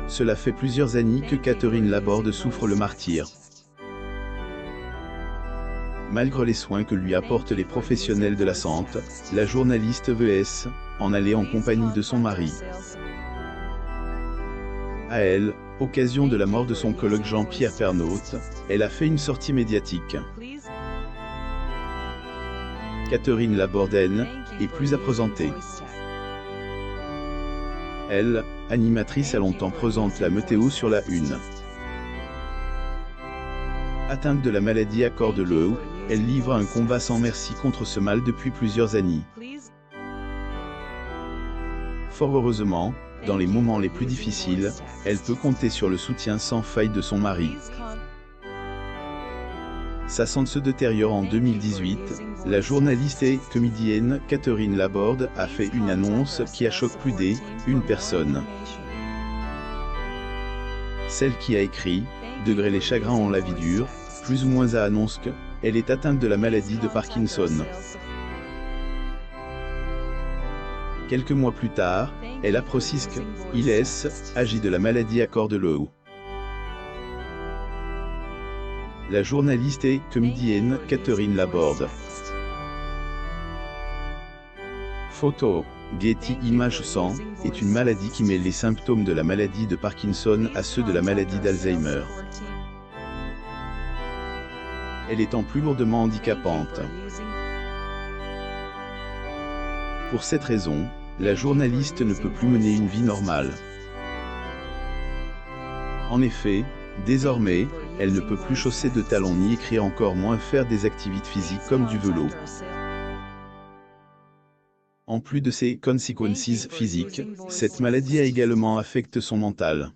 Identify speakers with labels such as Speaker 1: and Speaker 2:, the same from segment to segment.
Speaker 1: Cela fait plusieurs années que Catherine Laborde souffre le martyre. Malgré les soins que lui apportent les professionnels de la santé, la journaliste veut en aller en compagnie de son mari. À elle, occasion de la mort de son collègue Jean-Pierre Pernaut, elle a fait une sortie médiatique. Catherine Laborde est plus à présenter. Elle, animatrice a longtemps présente la météo sur la une. Atteinte de la maladie à Cordeleu, elle livre un combat sans merci contre ce mal depuis plusieurs années. Fort heureusement, dans les moments les plus difficiles, elle peut compter sur le soutien sans faille de son mari. Sa santé se détériore en 2018, la journaliste et comédienne Catherine Laborde a fait une annonce qui a choqué plus d'une personne. Celle qui a écrit « Degré les chagrins ont la vie dure », plus ou moins a annoncé qu'elle est atteinte de la maladie de Parkinson. Quelques mois plus tard, elle a précisé qu'il agit de la maladie à Cordeleu. La journaliste et comédienne Catherine Laborde. Photo. Getty Images 100 est une maladie qui mêle les symptômes de la maladie de Parkinson à ceux de la maladie d'Alzheimer. Elle étant plus lourdement handicapante. Pour cette raison, la journaliste ne peut plus mener une vie normale. En effet, désormais, elle ne peut plus chausser de talons ni écrire, encore moins faire des activités physiques comme du vélo. En plus de ses conséquences physiques, cette maladie a également affecté son mental.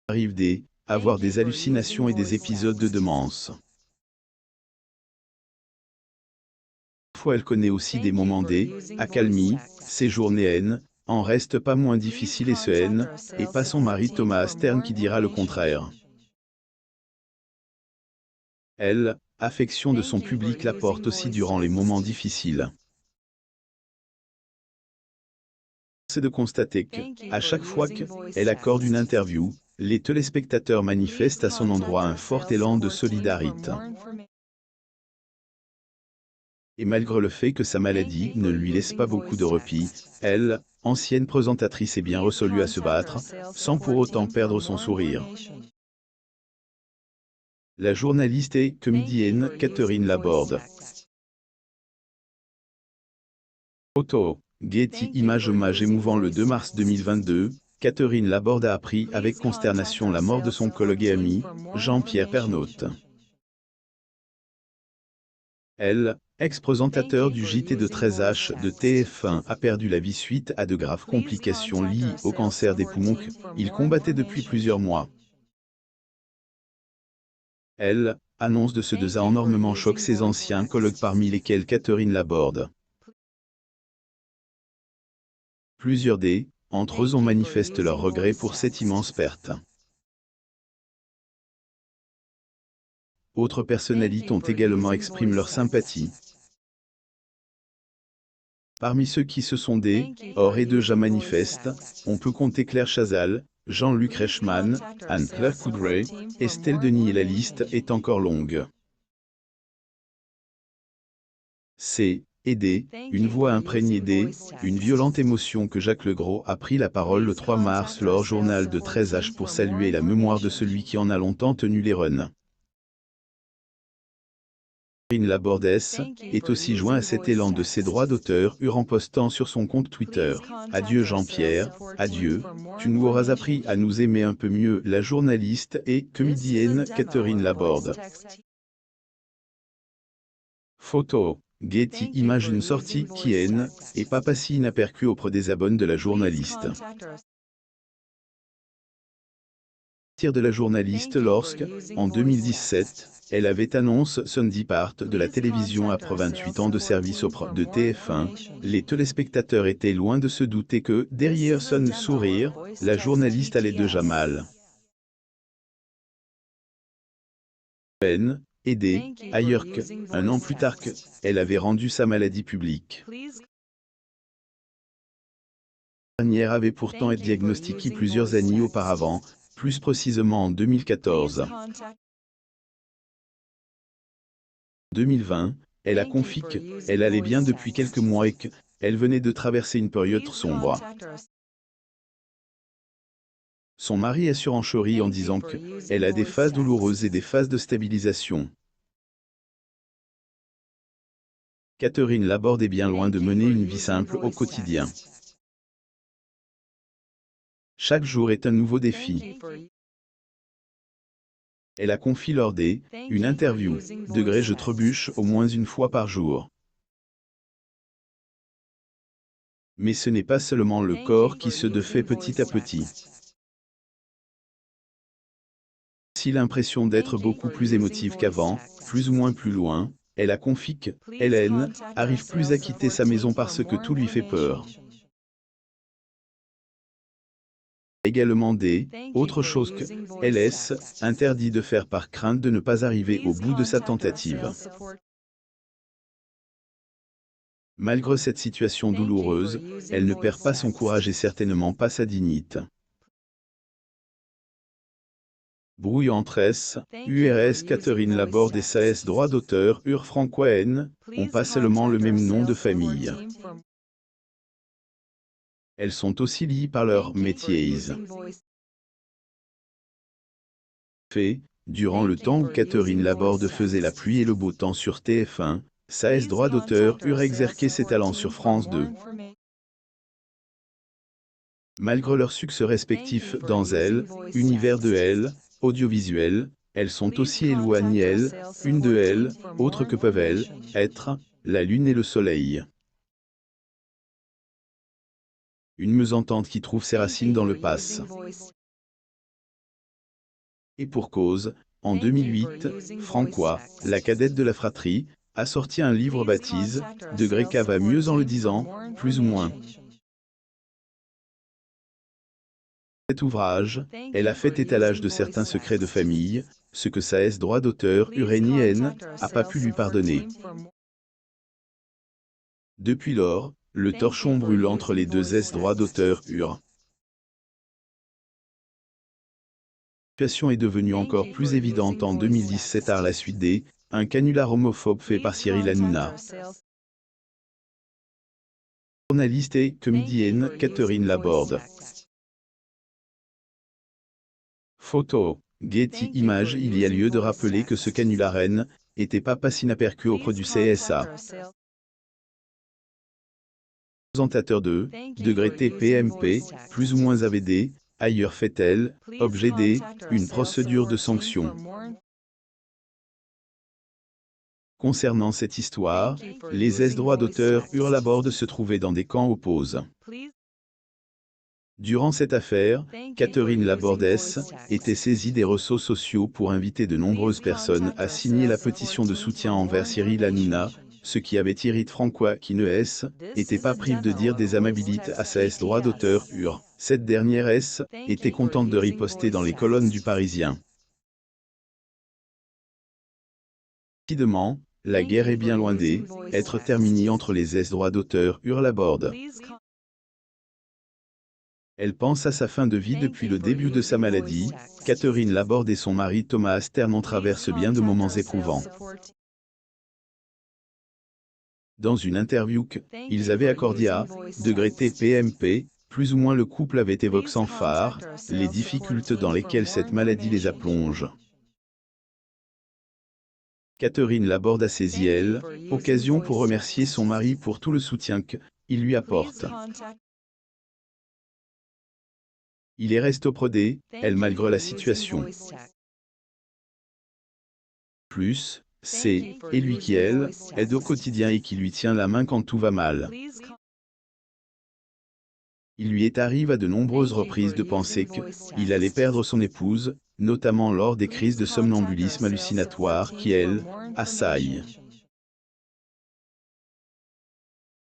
Speaker 1: Arrive avoir des hallucinations et des épisodes de démence. Parfois elle connaît aussi des moments d'accalmie, ses journées en restent pas moins difficiles et pas son mari Thomas Stern qui dira le contraire. Elle, affection de son public, la porte aussi durant les moments difficiles. C'est de constater qu'à chaque fois qu'elle accorde une interview, les téléspectateurs manifestent à son endroit un fort élan de solidarité. Et malgré le fait que sa maladie ne lui laisse pas beaucoup de repos, elle, ancienne présentatrice, est bien résolue à se battre, sans pour autant perdre son sourire. La journaliste et comédienne Catherine Laborde. Photo. Getty Images. Hommage émouvant. Le 2 mars 2022, Catherine Laborde a appris avec consternation la mort de son collègue et ami, Jean-Pierre Pernaut. Elle, ex-présentateur du JT de 13H de TF1, a perdu la vie suite à de graves complications liées au cancer des poumons qu'il combattait depuis plusieurs mois. Elle, annonce de ce deux a énormément choqué ses anciens collègues, parmi lesquels Catherine Laborde. Plusieurs entre eux ont manifesté leur regret pour cette immense perte. Autres personnalités ont également exprimé leur sympathie. Parmi ceux qui se sont or et déjà manifestent, on peut compter Claire Chazal, Jean-Luc Reichmann, Anne-Claire Coudray, Estelle Denis, et la liste est encore longue. C'est une voix imprégnée une violente émotion que Jacques Legros a pris la parole le 3 mars lors journal de 13H pour saluer la mémoire de celui qui en a longtemps tenu les rênes. Catherine Laborde est aussi joint à cet élan de ses droits d'auteur en postant sur son compte Twitter « Adieu Jean-Pierre, adieu, tu nous auras appris à nous aimer un peu mieux ». La journaliste et comédienne Catherine Laborde. Photo. Getty Images. Une sortie qui est pas passée inaperçue auprès des abonnés de la journaliste. De la journaliste lorsque, en 2017, elle avait annoncé son départ de la télévision après 28 ans de service auprès de TF1, les téléspectateurs étaient loin de se douter que, derrière son sourire, la journaliste allait déjà mal. Ailleurs qu'un an plus tard, elle avait rendu sa maladie publique. Dernière avait pourtant été diagnostiquée plusieurs années auparavant, plus précisément en 2014. En 2020, elle a confié qu'elle allait bien depuis quelques mois et qu'elle venait de traverser une période sombre. Son mari a surenchéri en disant qu'elle a des phases douloureuses et des phases de stabilisation. Catherine Laborde est bien loin de mener une vie simple au quotidien. Chaque jour est un nouveau défi. Elle a confié lors une interview, je trébuche au moins une fois par jour. Mais ce n'est pas seulement le corps qui se défait petit à petit. Si l'impression d'être beaucoup plus émotive qu'avant, plus ou moins plus loin, elle a confié que Hélène arrive plus à quitter sa maison parce que tout lui fait peur. Également autre chose que LS interdit de faire par crainte de ne pas arriver au bout de sa tentative. Malgré cette situation douloureuse, elle ne perd pas son courage et certainement pas sa dignité. Brouille entre URS Catherine Laborde et SAS droit d'auteur Francois N, ont pas seulement le même nom de famille. Elles sont aussi liées par leur métiers. Fait, durant le temps où Catherine Laborde faisait la pluie et le beau temps sur TF1, SAS droit d'auteur exercé ses talents sur France 2. Malgré leurs succès respectifs dans univers de audiovisuel, elles sont aussi éloignées une de elles, autre que peuvent-elles être, la lune et le soleil. Une mésentente qui trouve ses racines dans le passé. Et pour cause, en 2008, Francois, la cadette de la fratrie, a sorti un livre baptisé « Degré K va mieux en le disant, plus ou moins ». Cet ouvrage, elle a fait étalage de certains secrets de famille, ce que sa droit d'auteur N a pas pu lui pardonner. Depuis lors, le torchon brûle entre les deux droits d'auteur La situation est devenue encore plus évidente en 2017 à la suite un canular homophobe fait par Cyril Hanouna. Journaliste et comédienne Catherine Laborde. Photo. Getty Images. Il y a lieu de rappeler que ce canular n'était pas passé inaperçu auprès du CSA. Présentateur de Degré TPMP, plus ou moins AVD, ailleurs fait-elle, objet une procédure de sanction. Concernant cette histoire, les droits d'auteur Laborde se trouvaient dans des camps opposés. Durant cette affaire, Catherine Laborde était saisie des réseaux sociaux pour inviter de nombreuses personnes à signer la pétition de soutien envers Cyril Hanouna, ce qui avait irrité Francois qui était pas prive de dire des amabilités à sa droit d'auteur Cette dernière était contente de riposter dans les colonnes du Parisien. Rapidement, la guerre est bien loin d'être terminée entre les droits d'auteur Laborde. Elle pense à sa fin de vie depuis le début de sa maladie. Catherine Laborde et son mari Thomas Sternon traversent bien de moments éprouvants. Dans une interview qu'ils avaient accordée à Degré TPMP, plus ou moins le couple avait évoqué sans phare les difficultés dans lesquelles cette maladie les a plongés. Catherine Laborde a saisi occasion pour remercier son mari pour tout le soutien qu'il lui apporte. Il est resté auprès d'elle malgré la situation. Plus, c'est lui qui aide au quotidien et qui lui tient la main quand tout va mal. Il lui est arrivé à de nombreuses reprises de penser qu'il allait perdre son épouse, notamment lors des crises de somnambulisme hallucinatoire qui, assaillent.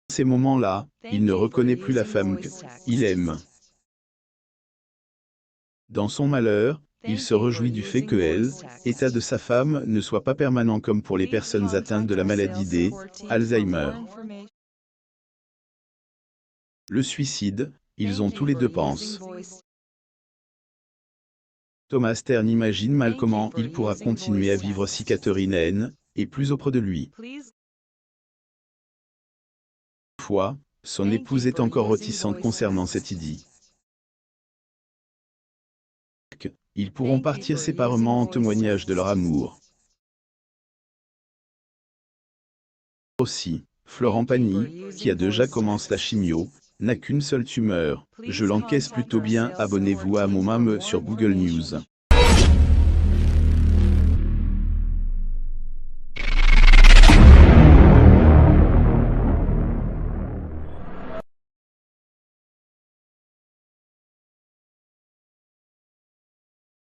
Speaker 1: Dans ces moments-là, il ne reconnaît plus la femme qu'il aime. Dans son malheur, il se réjouit du fait que l'état de sa femme ne soit pas permanent comme pour les personnes atteintes de la maladie d'Alzheimer. Le suicide, Ils ont tous les deux pensent. Thomas Stern imagine mal comment il pourra continuer à vivre si Catherine est plus auprès de lui. Fois, son épouse est encore réticente concernant cette idée. Ils pourront partir séparément en témoignage de leur amour. Aussi, Florent Pagny, qui a déjà commencé la chimio, n'a qu'une seule tumeur. Je l'encaisse plutôt bien. Abonnez-vous à mon mame sur Google News.